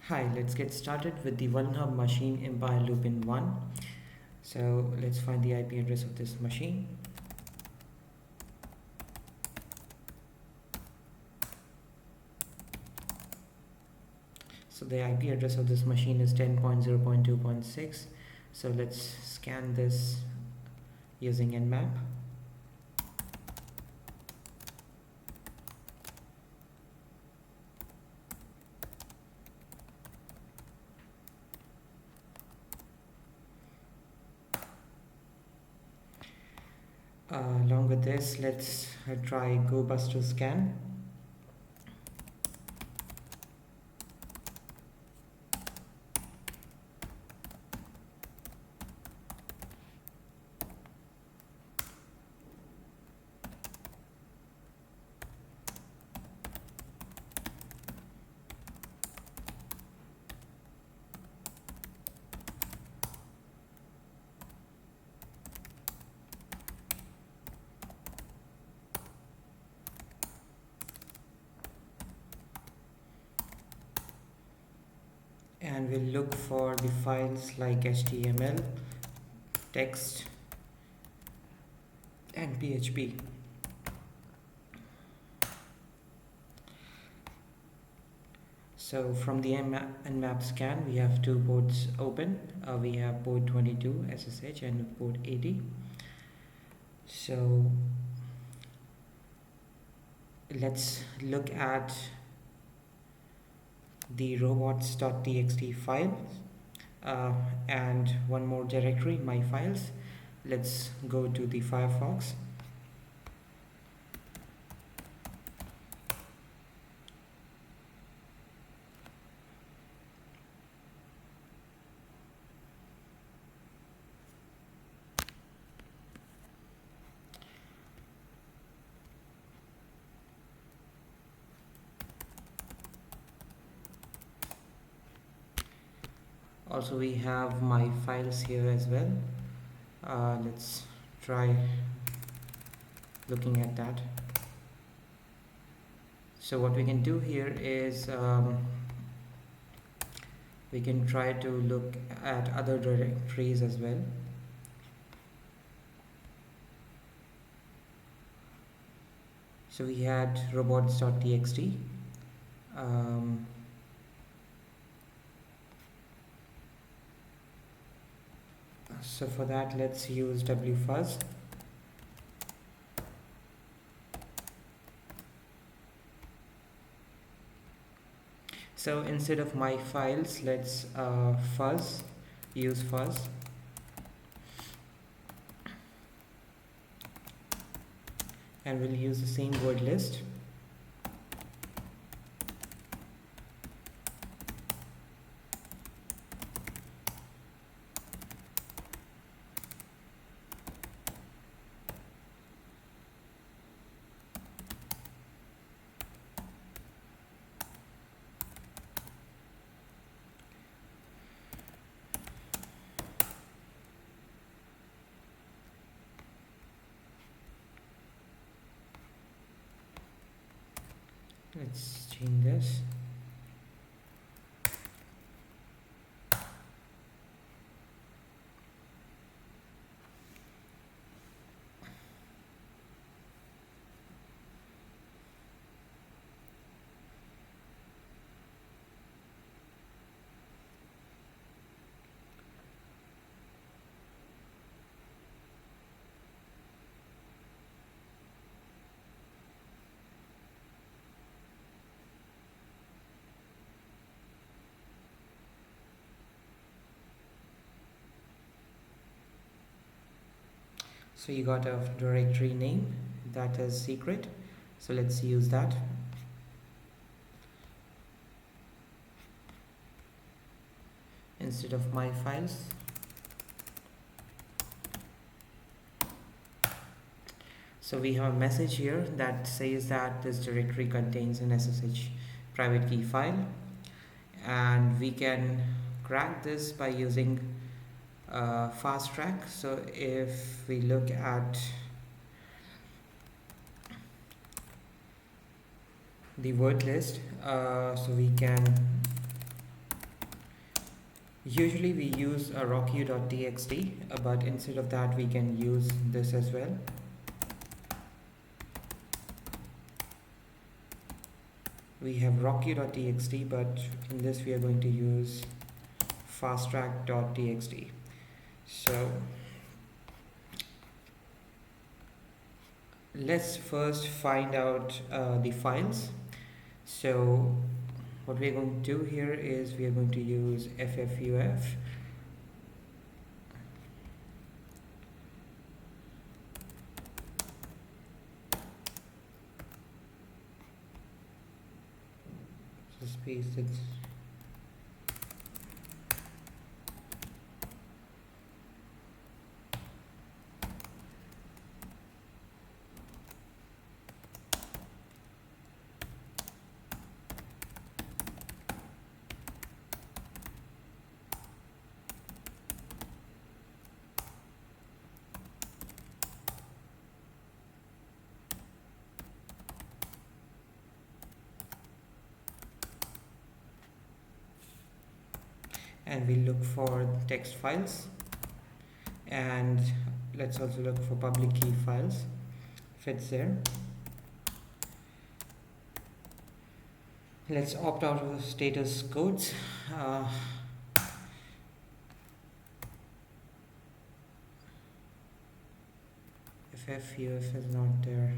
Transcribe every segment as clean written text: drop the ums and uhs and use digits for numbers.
Hi, let's get started with the Vulnhub machine in by LupinOne. So let's find the IP address of this machine. So the IP address of this machine is 10.0.2.6. So let's scan this using Nmap. Along with this, let's try GoBuster scan. And we'll look for the files like HTML, text, and PHP. So from the Nmap scan, we have two ports open. We have port 22 SSH and port 80. So let's look at the robots.txt file and one more directory, my files. Let's go to the Firefox. Also, we have my files here as well. Let's try looking at that. So what we can do here is we can try to look at other directories as well. So we had robots.txt. So for that, let's use wfuzz. So instead of my files, let's use fuzz. And we'll use the same word list. Let's change this. So you got a directory name that is secret. So let's use that. Instead of my files. So we have a message here that says that this directory contains an SSH private key file, and we can crack this by using fast track. So if we look at the word list, so we can Usually we use a rockU.txt, but instead of that we can use this as well. We have rockU.txt, but in this we are going to use fasttrack.txt. So let's first find out the files. So what we're going to do here is we are going to use ffuf. Just paste it. And we look for text files, and let's also look for public key files if it's there. Let's opt out of the status codes. If ffuf is not there,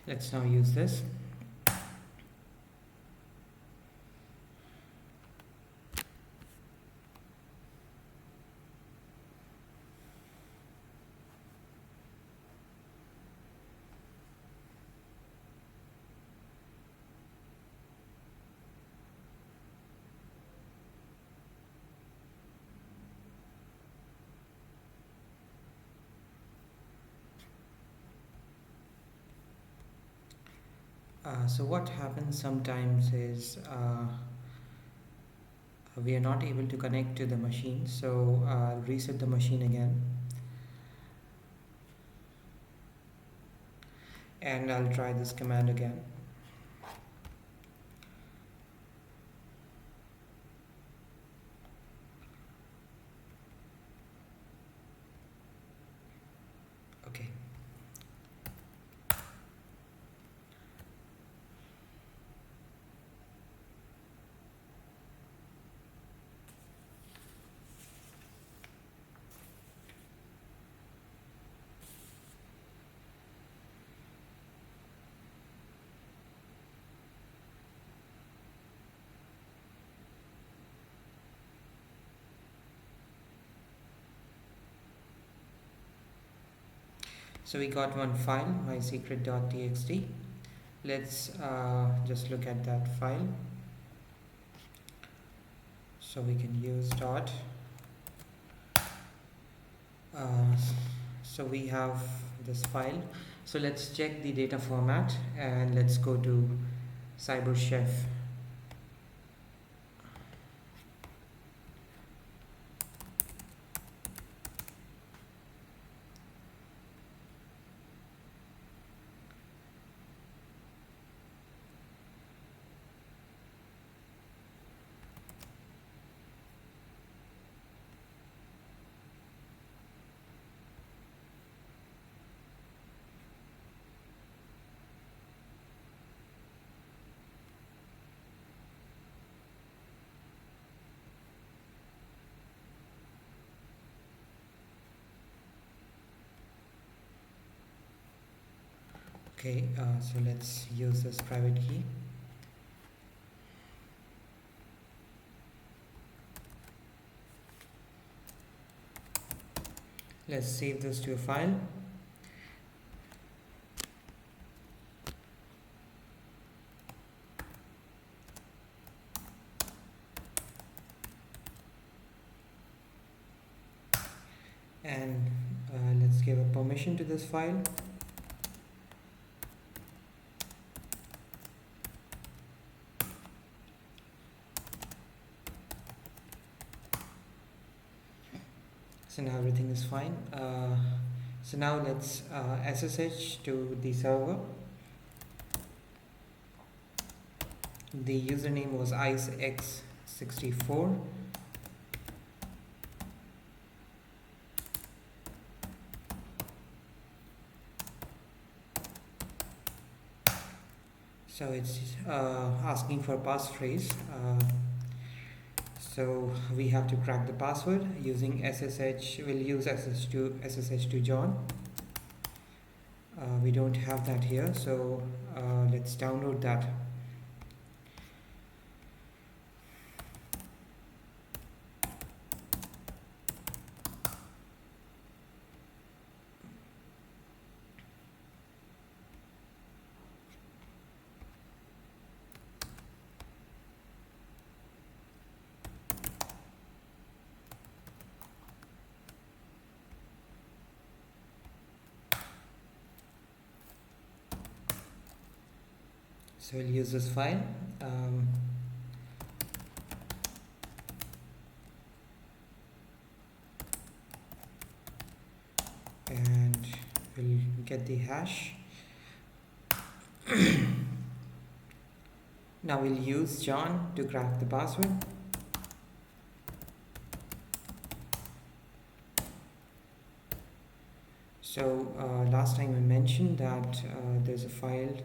let's now use this. So what happens sometimes is we are not able to connect to the machine, so I'll reset the machine again, and I'll try this command again. Okay. So we got one file, mysecret.txt. Let's just look at that file. So we can use dot. So we have this file. So let's check the data format, and let's go to CyberChef. Okay, so let's use this private key. Let's save this to a file. And let's give a permission to this file. So now everything is fine. So now let's SSH to the server. The username was icex64. So it's asking for passphrase. So we have to crack the password using SSH. We'll use SSH to John. We don't have that here, so let's download that. So we'll use this file. And we'll get the hash. Now we'll use John to crack the password. So last time I mentioned that there's a file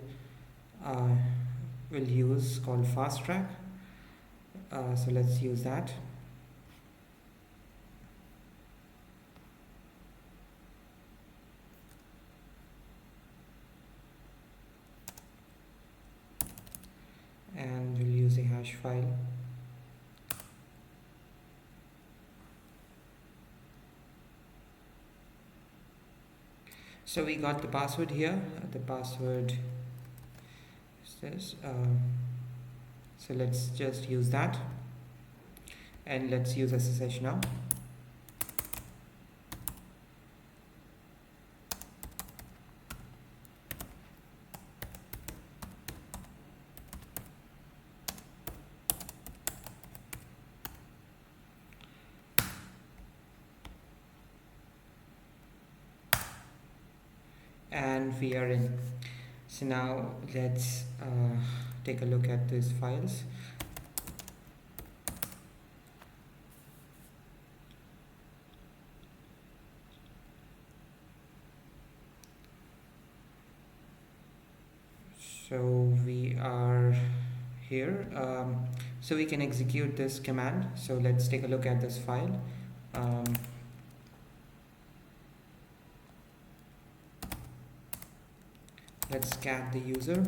we'll use called fast track. So let's use that. And we'll use a hash file. So we got the password here. The password is this. So let's just use that. And let's use SSH now. And we are in. So now let's take a look at these files. So we are here. So we can execute this command. So let's take a look at this file. Let's scan the user.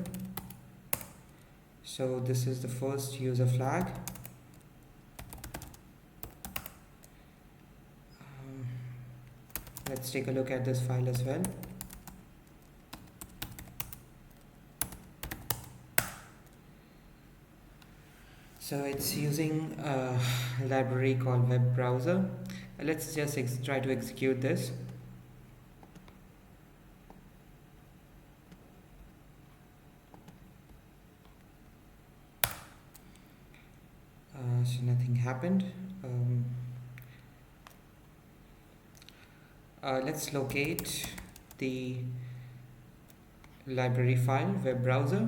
So this is the first user flag. Let's take a look at this file as well. So it's using a library called web browser. Let's just try to execute this. So nothing happened. Let's locate the library file, web browser.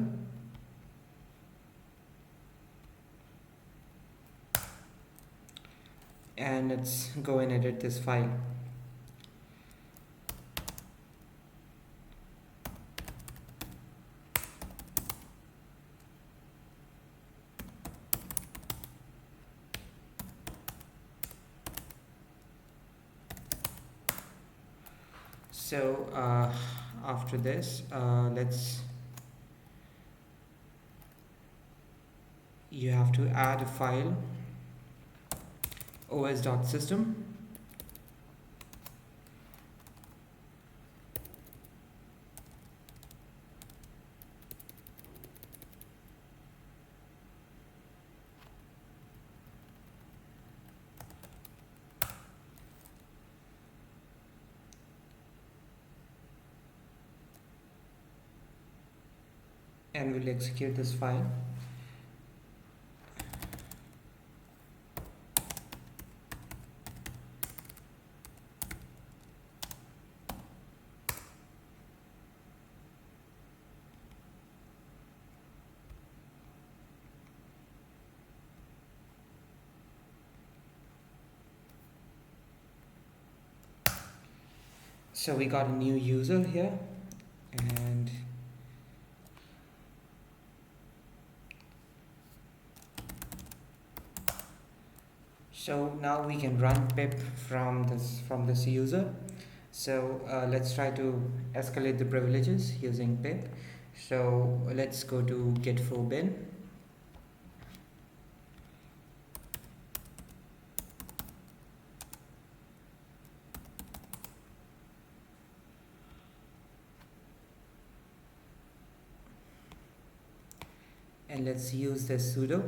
And let's go and edit this file. So after this, you have to add a file, os.system. And we'll execute this file. So we got a new user here, and so now we can run pip from this user. So let's try to escalate the privileges using pip. So let's go to git bin, and let's use this sudo.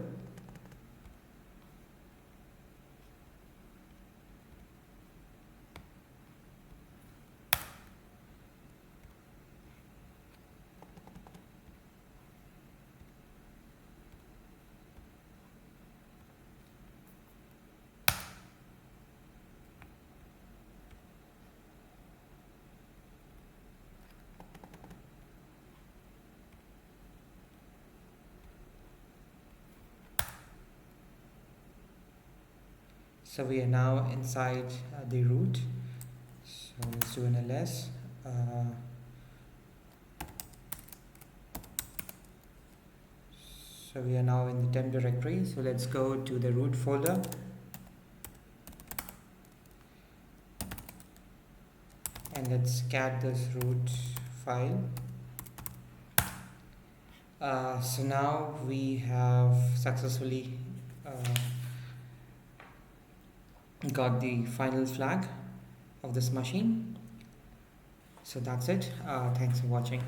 So we are now inside the root. So let's do an ls. So we are now in the temp directory. So let's go to the root folder. And let's cat this root file. So now we have successfully got the final flag of this machine. So that's it. Thanks for watching.